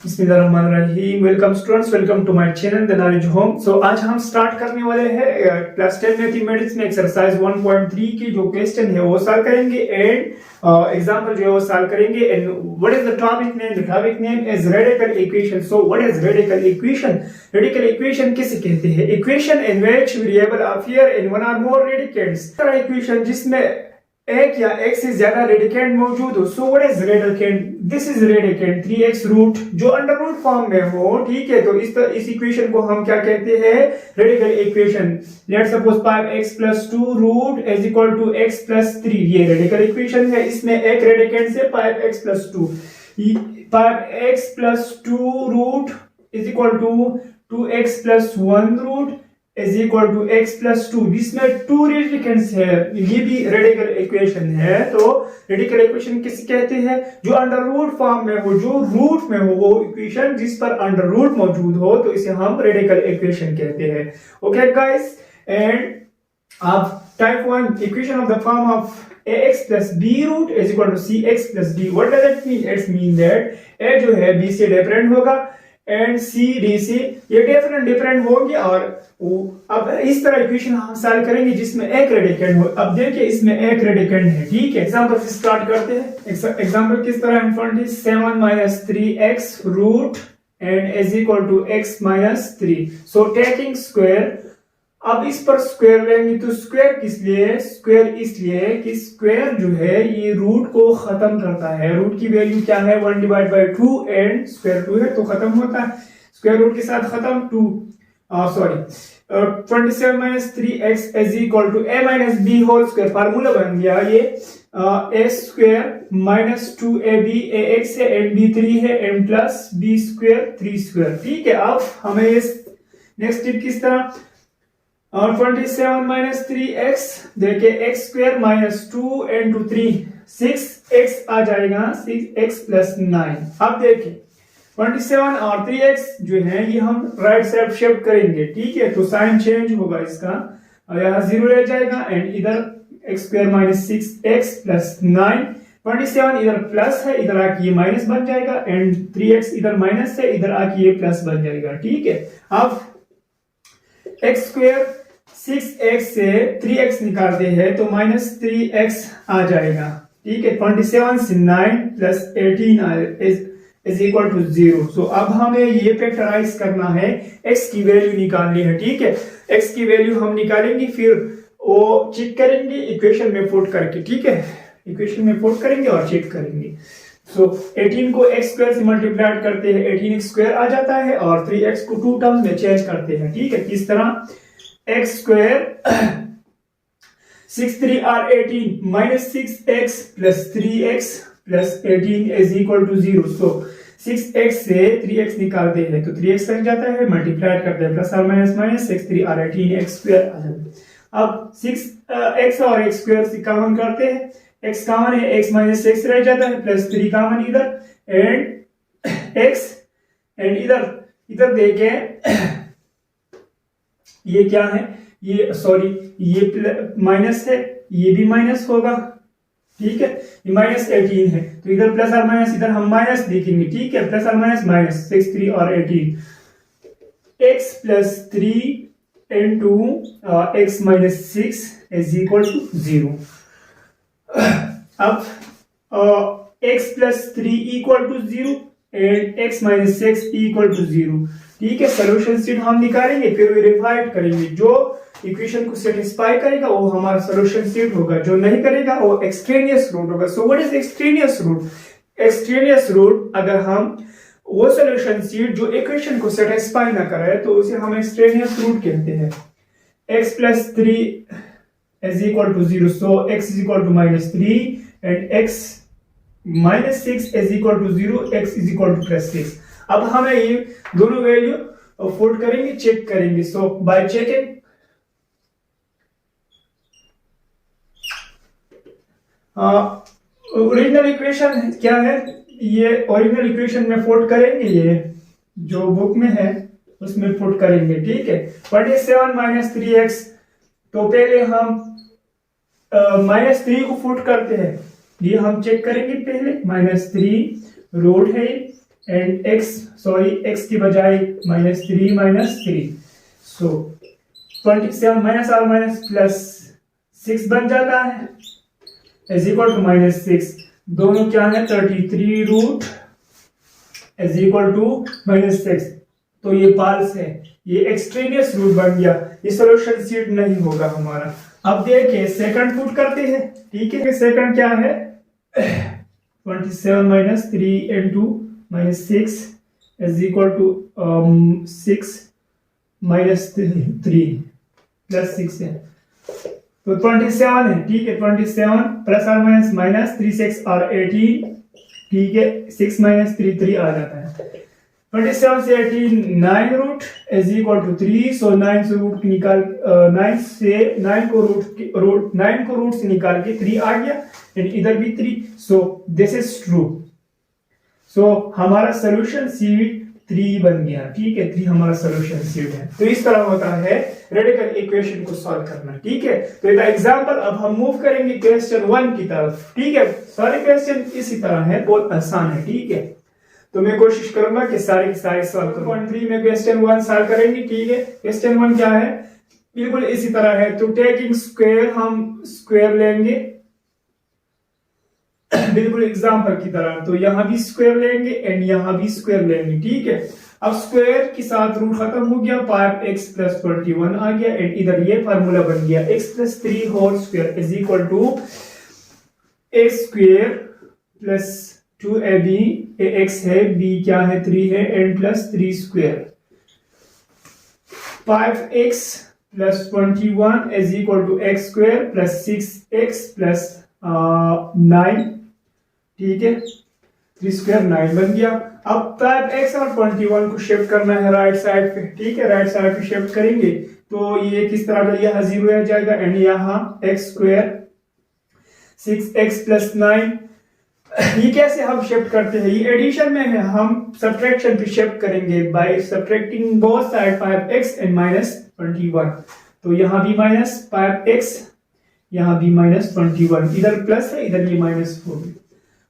बिस्मिल्लाहिर्रहमानिर्रहीम। Welcome students, welcome to my channel the knowledge home. So आज हम start करने वाले हैं क्लास 10 मैथमेटिक्स में एक्सरसाइज 1.3 की जो क्वेश्चन है वो सॉल्व करेंगे एंड एग्जांपल जो है वो सॉल्व करेंगे। And what is the topic name? The topic name is radical equation. So what is radical equation? Radical equation किसे कहते हैं? Equation in which variable appear in one और मोर रेडिकेंड्स। तरह इक्वेशन जिसमें एक या एक से ज्यादा रेडिकेंड मौजूद हो। So what is radicand? This is radicand 3x root जो अंडर रूट फॉर्म में हो। ठीक है, तो इस इक्वेशन को हम क्या कहते हैं? Radical equation. Let's suppose 5x + 2 root is equal to x + 3। ये रेडिकल इक्वेशन है। इसमें एक रेडिकेंड से 5x + 2 5x + 2 root is equal to 2x + 1 root is equal to x + 2। जिसमें 2 रेडिकेंड्स है। ये भी रेडिकल इक्वेशन है। तो रेडिकल इक्वेशन किसे कहते हैं? जो अंडर रूट फॉर्म में हो, जो रूट में हो, वो इक्वेशन जिस पर अंडर रूट मौजूद हो, तो इसे हम रेडिकल इक्वेशन कहते हैं। ओके गाइस, एंड अब type 1 equation of the form of ax + b root is equal to cx + d. What does it mean? It means that a जो है b से डिफरेंट होगा एंड सी डी से ये different होंगे। और अब इस तरह इक्वेशन हम सॉल्व करेंगे जिसमें एक रेडिकेंड हो। अब देखिए इसमें एक रेडिकेंड है। ठीक है, एग्जांपल से स्टार्ट करते हैं। एग्जांपल किस तरह है? 7 - 3x root and is equal to x - 3। So taking square, अब इस पर स्क्वायर लेंगे तो स्क्वायर किस लिए? स्क्वायर इसलिए कि स्क्वायर जो है ये रूट को खत्म करता है। रूट की वैल्यू क्या है? 1/2 एंड स्क्वायर 2 है तो खत्म होता है। स्क्वायर रूट के साथ खत्म 2 27 - 3x is equal to a - b whole square. Formula बन गया ये a स्क्वायर - 2ab ax है एंड b 3 है and plus b square 3 square. ठीक है, अब हमें इस नेक्स्ट स्टेप किस तरह? और 27 - 3x देखिए x स्क्वायर -2 into 3 6x आ जाएगा। 6x + 9। अब देखिए 27 और 3x जो है ये हम राइट साइड शिफ्ट करेंगे। ठीक है, तो साइन चेंज होगा इसका और यहाँ 0 रह जाएगा एंड इधर x स्क्वायर -6x + 9। 27 इधर प्लस है, इधर आके ये माइनस बन जाएगा एंड 3x इधर माइनस है, इधर आके ये प्लस बन जाएगा। ठीक है, अब x स्क्वायर 6x से 3x निकालते हैं तो -3x आ जाएगा। ठीक है, 27 से 9 + 18 इज इक्वल टू 0। सो अब हमें ये फैक्टराइज करना है, x की वैल्यू निकालनी है। ठीक है, x की वैल्यू हम निकालेंगे, फिर वो चेक करेंगे इक्वेशन में पुट करके। ठीक है, इक्वेशन में पुट करेंगे और चेक करेंगे। सो 18 को x स्क्वायर से मल्टीप्लाई करते हैं, 18x स्क्वायर आ जाता है और 3x को 2 टर्म्स में चेंज करते हैं। ठीक है, किस तरह? x square 6 3 are 18 -6x + 3x + 18 is equal to 0। सो 6x से 3x निकालते हैं तो 3x कट जाता है, मल्टीप्लाई करते हैं प्लस और माइनस 6 3 are 18x स्क्वायर आ जाता है। अब 6x और x स्क्वायर से कॉमन करते हैं, x कॉमन है, x - 6 रह जाता है प्लस 3 कॉमन इधर एंड x एंड इधर देखें ये क्या है? ये सॉरी ये माइनस है, ये भी माइनस होगा। ठीक है, ये -18 है तो इधर प्लस और माइनस, इधर हम माइनस देखेंगे। ठीक है, प्लस और माइनस 6 3 और 18 x + 3 into x - 6 is equal to 0। अब x + 3 equal to 0 and x - 6 equal to 0। ठीक है, सोल्यूशन सीट हम निकालेंगे, फिर वेरीफाइड करेंगे। जो इक्वेशन को सेटिस्फाई करेगा वो हमारा सोल्यूशन सीट होगा, जो नहीं करेगा वो एक्सट्रेनियस रूट होगा। So what is extraneous root? Extraneous root अगर हम वो सोल्यूशन सीट जो इक्वेशन को सेटिस्फाई ना करे तो उसे हम एक्सट्रेनियस रूट कहते हैं। x + 3 is equal to 0। So x is equal to -3 and x - 6 is equal to 0, x is equal to +6। अब हमें ये दोनों वैल्यू पुट करेंगे, चेक करेंगे। सो बाय चेकिंग ओरिजिनल इक्वेशन क्या है? ये ओरिजिनल इक्वेशन में पुट करेंगे, ये जो बुक में है उसमें पुट करेंगे। ठीक है, 27 - 3x तो पहले हम -3 को पुट करते हैं, ये हम चेक करेंगे पहले। -3 रूट है एंड x की बजाय -3 सो 27 माइनस आर माइनस प्लस 6 बन जाता है इज इक्वल टू -6 दोनों क्या है 33 रूट इज इक्वल टू -6 तो ये पाल्स है ये एक्सट्रेनियस रूट बन गया ये सॉल्यूशन सीट नहीं होगा हमारा। अब देखिए सेकंड पुट करते हैं ठीक है सेकंड क्या है 27 minus 3 into -6 is equal to 6 minus 3 plus 6 है तो 27 है ठीक है 27 प्लस आर माइनस माइनस 3 6 और 18 ठीक है 6 माइनस 3 3 आ जाता है 27 से 18 9 रूट इज इक्वल टू 3 सो 9 से रूट निकाल 9 को रूट से निकाल के 3 आ गया एंड इधर भी 3 सो दिस इज ट्रू सो हमारा सॉल्यूशन सीट 3 बन गया ठीक है 3 हमारा सॉल्यूशन सीट है। तो इस तरह होता है रेडिकल इक्वेशन को सॉल्व करना ठीक है। तो ये एग्जांपल अब हम मूव करेंगे क्वेश्चन 1 की तरफ ठीक है। सारे क्वेश्चन इसी तरह है बहुत आसान है ठीक है। तो मैं कोशिश करूंगा कि सारे के सारे सॉल्व करूं। 1.3 में क्वेश्चन 1 सॉल्व करेंगे ठीक है। क्वेश्चन 1 क्या है बिल्कुल इसी तरह है तो टेकिंग स्क्वायर हम स्क्वायर लेंगे बिल्कुल एग्जांपल की तरह तो यहां भी स्क्वायर लेंगे एंड यहां भी स्क्वायर लेंगे ठीक है। अब स्क्वायर के साथ रूट खत्म हो गया 5x + 21 आ गया एंड इधर ये फार्मूला बन गया x + 3 whole square is equal to x square plus 2ab x है b क्या है 3 है and plus 3 square 5x + 21 is equal to x square plus 6x plus 9 ठीक है 3 स्क्वायर 9 बन गया। अब 5x और 21 को शिफ्ट करना है राइट साइड पे ठीक है राइट साइड पे शिफ्ट करेंगे तो ये किस तरह यहाँ 0 रह जाएगा एंड यहाँ x स्क्वायर 6x प्लस 9 ये कैसे हम शिफ्ट करते हैं ये एडिशन में है हम सब्ट्रैक्शन पे शिफ्ट करेंगे by subtracting both side 5x and -21 तो यहाँ भी -5x यहाँ भी -21 इधर प्लस है इधर ये माइनस होगी।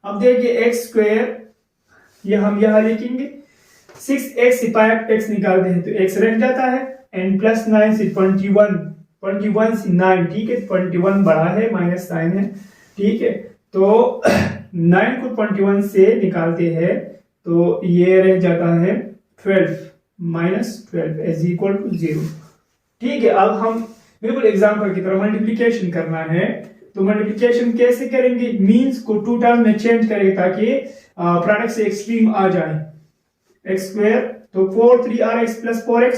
अब देखिए x स्क्वायर ये हम यहाँ लिखेंगे 6x से 5x निकालते हैं तो x रह जाता है एंड प्लस 9 से 21 से 9 ठीक है 21 बड़ा है -9 है ठीक है तो 9 को 21 से निकालते हैं तो ये रह जाता है 12 -12 इज इक्वल टू 0 ठीक है। अब हम बिल्कुल एग्जांपल की तरह मल्टीप्लिकेशन करना है तो मल्टीप्लिकेशन कैसे करेंगे मींस को 2 टर्म में चेंज करें ताकि प्रोडक्ट से एक्सट्रीम आ जाए x स्क्वायर तो 4 3rx plus 4x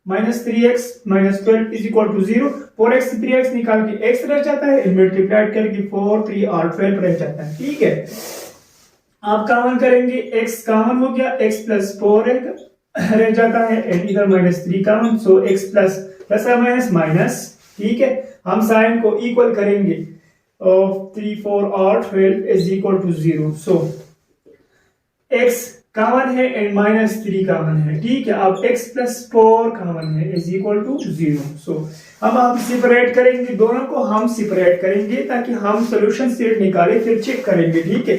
-3x -12 is equal to 0 4x से 3x निकाल के x रह जाता है मल्टीप्लाई करके 4 3 और 12 रह जाता है ठीक है। आप कॉमन करेंगे x कॉमन हो गया x प्लस 4 रह जाता है एंड इधर -3 common so x plus minus minus ठीक है। हम साइन को इक्वल करेंगे 3 4 और 12 is equal to 0 so x common है एंड -3 कॉमन है ठीक है। अब x प्लस 4 कॉमन है इज इक्वल टू 0 सो अब हम सेपरेट करेंगे दोनों को हम सेपरेट करेंगे ताकि हम सॉल्यूशन सेट निकालें फिर चेक करेंगे ठीक है।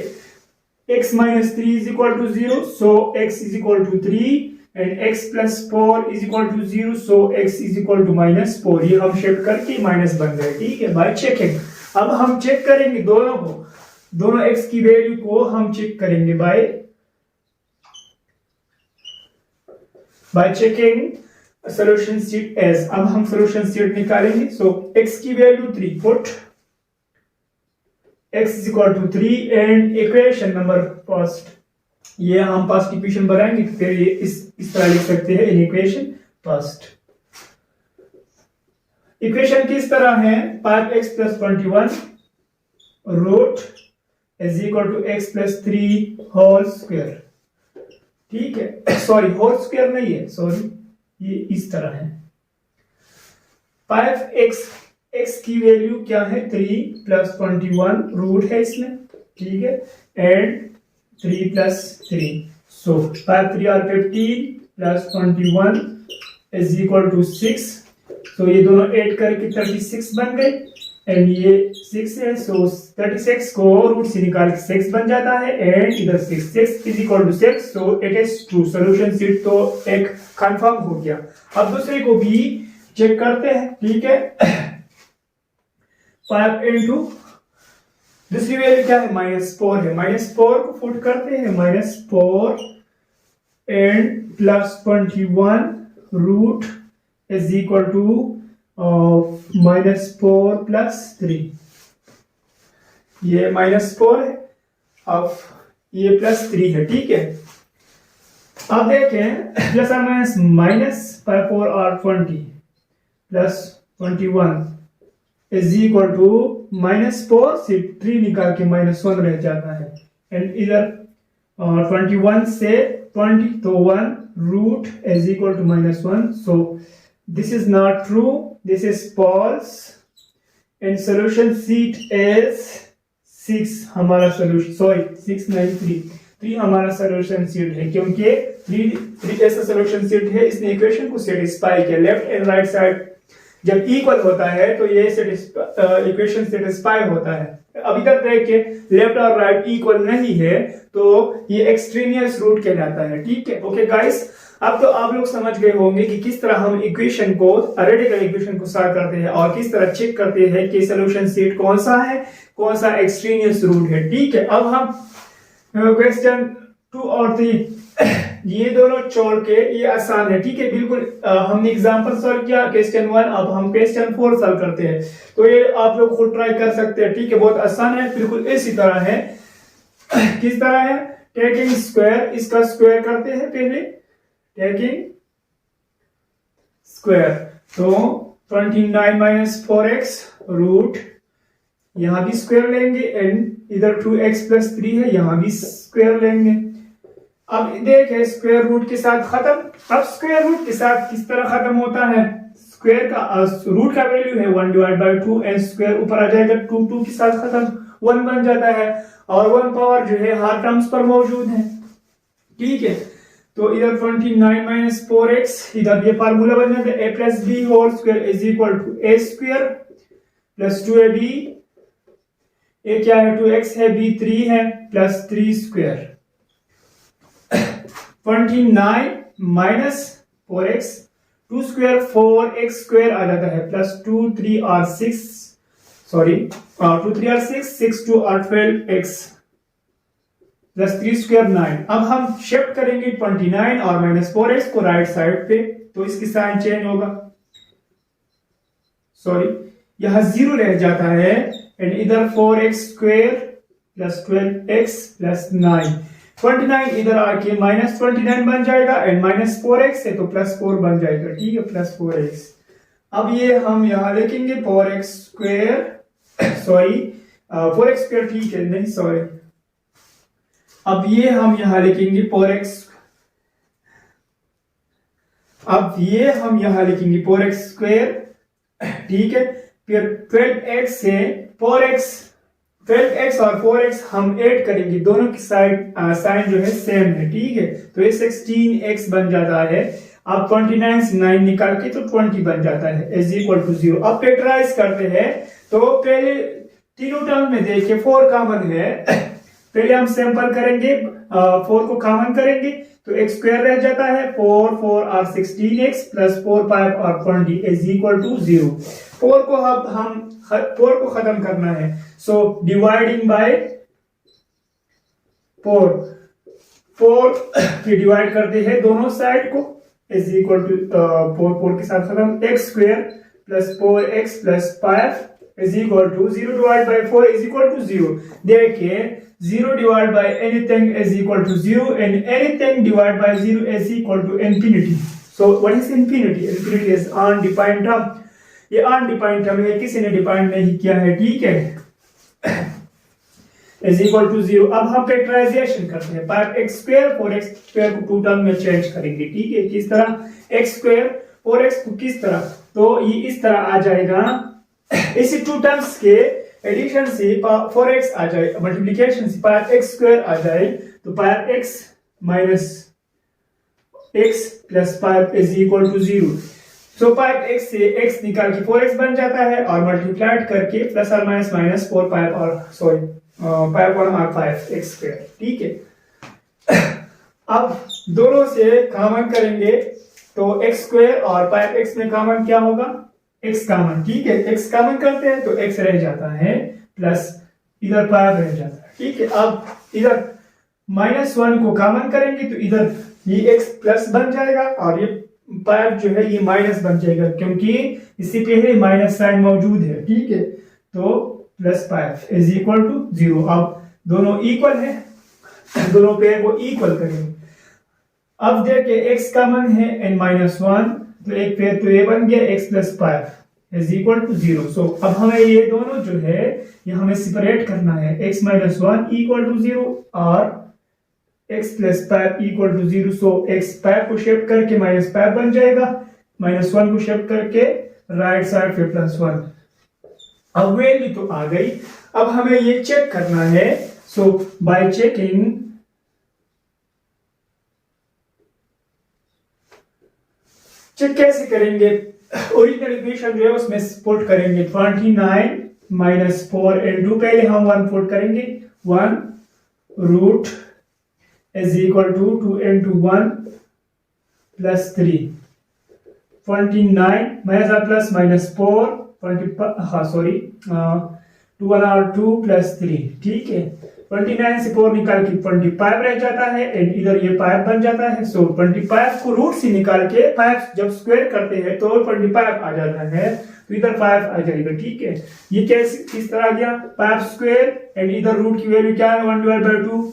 x -3 is equal to 0 so x is equal to 3 and x plus 4 is equal to 0 so x is equal to -4 ये हम शिफ्ट करके माइनस बन गए ठीक है बाय चेकिंग। अब हम चेक करेंगे दोनों x की वैल्यू को हम चेक करेंगे by checking solution set as. अब हम सॉल्यूशन सीट निकालेंगे सो x की value 3 put x is equal to 3 and equation number first ये हम फर्स्ट इक्वेशन बनाएंगे फिर ये इस तरह लिख सकते हैं इन इक्वेशन फर्स्ट। इक्वेशन किस तरह है 5x + 21 root is equal to x + 3 whole square ठीक है सॉरी होल स्क्वायर नहीं है सॉरी ये इस तरह है 5x x की वैल्यू क्या है 3 + 21 रूट है इसमें ठीक है and 3 + 3 so 5 3 are 15 + 21 is equal to 6 so ये दोनों ऐड करके 36 बन गए एंड ये 6 है, सो 36 को रूट से निकाल के 6 बन जाता है एंड इधर 6 is equal to 6, so it is true. Solution set तो एक कंफर्म हो गया। अब दूसरे को भी चेक करते हैं, ठीक है। 5 इंटू दूसरी वैल्यू क्या है, -4 है, -4 को पुट करते हैं, -4 and plus 21 root is equal to -4 plus 3। ये -4 है, अब ये +3 है, ठीक है। अब देखें प्लस और माइनस -4 और 20 प्लस 21 इज इक्वल टू -4 से 3 निकाल के -1 रह जाता है एंड इधर 21 से 20 तो 1 root is equal to -1, so this is not true, this is false and solution sheet is 6 हमारा solution, sorry 6 नहीं 3 हमारा solution sheet है, क्योंकि 3 ऐसा solution sheet है, इसने इक्वेशन को सेटिस्फाई किया। लेफ्ट एंड राइट साइड जब इक्वल होता है तो ये इक्वेशन सेटिस्फाई होता है। अभी तक देखिए लेफ्ट और राइट इक्वल नहीं है तो ये एक्सट्रेनियस रूट कहलाता है, ठीक है। ओके गाइस, अब तो आप लोग समझ गए होंगे कि किस तरह हम इक्वेशन को, रेडिकल इक्वेशन को सॉल्व करते हैं और किस तरह चेक करते हैं कि सॉल्यूशन सेट कौन सा है, कौन सा एक्सट्रेनियस रूट है, ठीक है। अब हम क्वेश्चन 2 और 3 ये दोनों छोड़ के, ये आसान है, ठीक है, बिल्कुल। हमने एग्जांपल सॉल्व किया क्वेश्चन 1, अब हम क्वेश्चन 4 सॉल्व करते हैं, तो ये आप लोग खुद ट्राई कर सकते हैं, ठीक है। बहुत आसान है, बिल्कुल इसी तरह है। किस तरह है, टेकिंग स्क्वायर, इसका स्क्वायर करते हैं पहले, टेकिंग स्क्वायर, तो 29 - 4x रूट, यहां भी स्क्वायर लेंगे एंड इधर 2x + 3 है, यहां भी स्क्वायर लेंगे। अब देखें स्क्वायर रूट के साथ खत्म। अब स्क्वायर रूट के साथ किस तरह खत्म होता है, स्क्वायर का रूट का वैल्यू है 1/2 एंड स्क्वायर ऊपर आ जाएगा 2 के साथ खत्म, 1 बन जाता है और 1 पावर जो है हर टर्म्स पर मौजूद है, ठीक है। तो इधर 29 - 4x, इधर ये फार्मूला बन जाता है a + b whole square is equal to a square plus 2ab, a क्या है 2x है, b 3 है, plus 3 square. 29 - 4x, 2 square 4x square आ जाता है, प्लस 2 3 और 6, सॉरी 2 3 और 6, 6 2 और 12x प्लस 3 स्क्वायर 9। अब हम शिफ्ट करेंगे 29 और -4x को राइट साइड पे, तो इसकी साइन चेंज होगा, सॉरी यहां 0 रह जाता है एंड इधर 4x square plus 12x plus 9, 29 इधर आके -29 बन जाएगा एंड -4x है तो +4 बन जाएगा, ठीक है, +4x। अब ये हम यहां लिखेंगे 4x square, sorry 4x square, ठीक है, नहीं सॉरी, अब ये हम यहां लिखेंगे 4x, अब ये हम यहां लिखेंगे 4x स्क्वायर, ठीक है। फिर 12x से 4x, 12x और 4x हम ऐड करेंगे, दोनों की साइन जो है सेम है, ठीक है, तो ये 16x बन जाता है। अब 29 से 9 निकाल के तो 20 बन जाता है इज इक्वल टू 0। अब फैक्टराइज करते हैं, तो पहले तीनों टर्म में देखिए 4 कॉमन है, पहले हम सैंपल करेंगे, 4 को कॉमन करेंगे तो x स्क्वायर रह जाता है, 4 4 और 16x प्लस 4 5 और 20 इज इक्वल टू 0। 4 को अब हम 4 को खत्म करना है, सो डिवाइडिंग बाय 4 फिर डिवाइड करते हैं दोनों साइड को, इज इक्वल टू 4 के साथ खत्म, x square plus 4x plus 5 is equal to 0 divide by 4 is equal to 0। देखिए 0 divided by anything is equal to 0 and anything divided by 0 is equal to infinity. So what is infinity? Infinity is undefined term. ये undefined term है, किसी ने define नहीं किया है, ठीक है, is equal to 0। अब हम फैक्टराइजेशन करते हैं, 5x स्क्वायर 4x स्क्वायर को 2 टर्म में चेंज करेंगे, ठीक है, किस तरह, x स्क्वायर 4x को किस तरह, तो ये इस तरह आ जाएगा, इसी 2 टर्म्स के एडिशन से 4x आ जाए, मल्टीप्लिकेशन से 5x स्क्वायर आ जाए, तो 5x - x plus 5 is equal to 0। So 5x से x निकाल के 4x बन जाता है और मल्टीप्लाइड करके प्लस और माइनस माइनस 4 5 और सॉरी 5 1 और 5 x स्क्वायर। ठीक है, अब दोनों से कॉमन करेंगे तो x स्क्वायर और 5x में कॉमन क्या होगा, x कॉमन। ठीक है, x कॉमन करते हैं तो x रह जाता है प्लस इधर 5 रह जाता है। ठीक है, अब इधर -1 को कॉमन करेंगे तो इधर ये x प्लस बन जाएगा और ये 5 जो है ये माइनस बन जाएगा क्योंकि इससे पहले माइनस साइन मौजूद है। ठीक है, तो +5 इज इक्वल टू 0। अब दोनों इक्वल है, दोनों पेयर को इक्वल करेंगे। अब देखिए x कॉमन है n -1 तो एक पेयर तो ये बन गया x + 5 is equal to 0। So अब हमें ये दोनों जो है ये हमें सेपरेट करना है, x -1 इक्वल टू 0 और x + 5 equal to 0। So x 5 को शिफ्ट करके -5 बन जाएगा, -1 को शिफ्ट करके राइट साइड पे +1। अब वैल्यू तो आ गई, अब हमें ये चेक करना है। सो बाय चेकिंग चेक कैसे करेंगे, ओरिजिनल इक्वेशन जो है उसमें पुट करेंगे 29 - 4 into पहले हम 1 पुट करेंगे, 1 root is equal to 2 into 1 + 3। 29 plus -4 2 1 और 2 + 3। ठीक है, 29 से 4 निकाल के 25 रह जाता है एंड इधर ये 5 बन जाता है। सो 25 को रूट से निकाल के 5 जब स्क्वायर करते हैं तो 25 आ जाता है, तो इधर 5 आ जाएगा। ठीक है, ये कैसे किस तरह आ गया, 5 स्क्वायर एंड इधर रूट की वैल्यू क्या है 1/2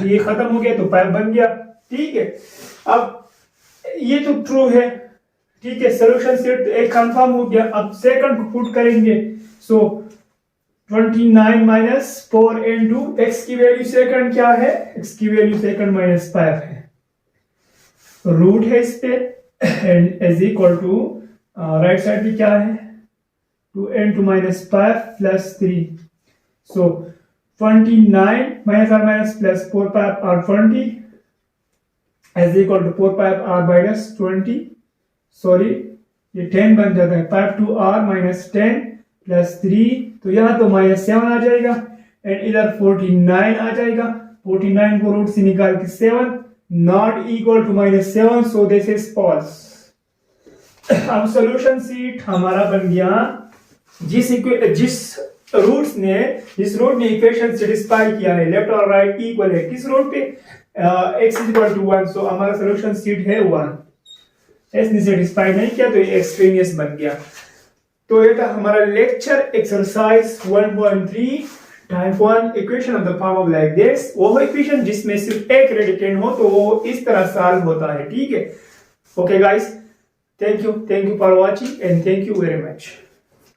ये खत्म हो गया तो 5 बन गया। ठीक है, अब ये तो ट्रू है। ठीक है, सोल्यूशन सेट एक कंफर्म हो गया। अब सेकंड को पुट करेंगे। सो 29 - 4 into x की वैल्यू सेकंड क्या है, x की वैल्यू सेकंड -5 है, रूट है इस पे and is equal to right side पे क्या है 2 into -5 + 3। सो 29 - 4 5 और 20 इज इक्वल टू 4 5 और -20 सॉरी ये 10 बन जाता है, 5 2 और -10 + 3 तो यहाँ तो -7 आ जाएगा एंड इधर 49 आ जाएगा। 49 को रूट से निकाल के 7 not equal to -7, so this is false. अब सॉल्यूशन सीट हमारा बन गया जिस रूट ने इक्वेशन सेटिस्फाई किया है, लेफ्ट और राइट इक्वल है, किस रूट पे x = 1। सो हमारा सॉल्यूशन सीट है 1। s ने सेटिस्फाई नहीं किया तो ये एक्सट्रेनियस बन गया। तो ये था हमारा lecture exercise 1.3 type 1 equation of the form of like this. वो इक्वेशन जिसमें सिर्फ एक रेडिकेंड हो तो वो इस तरह सॉल्व होता है। ठीक है, okay guys, thank you for watching and thank you very much.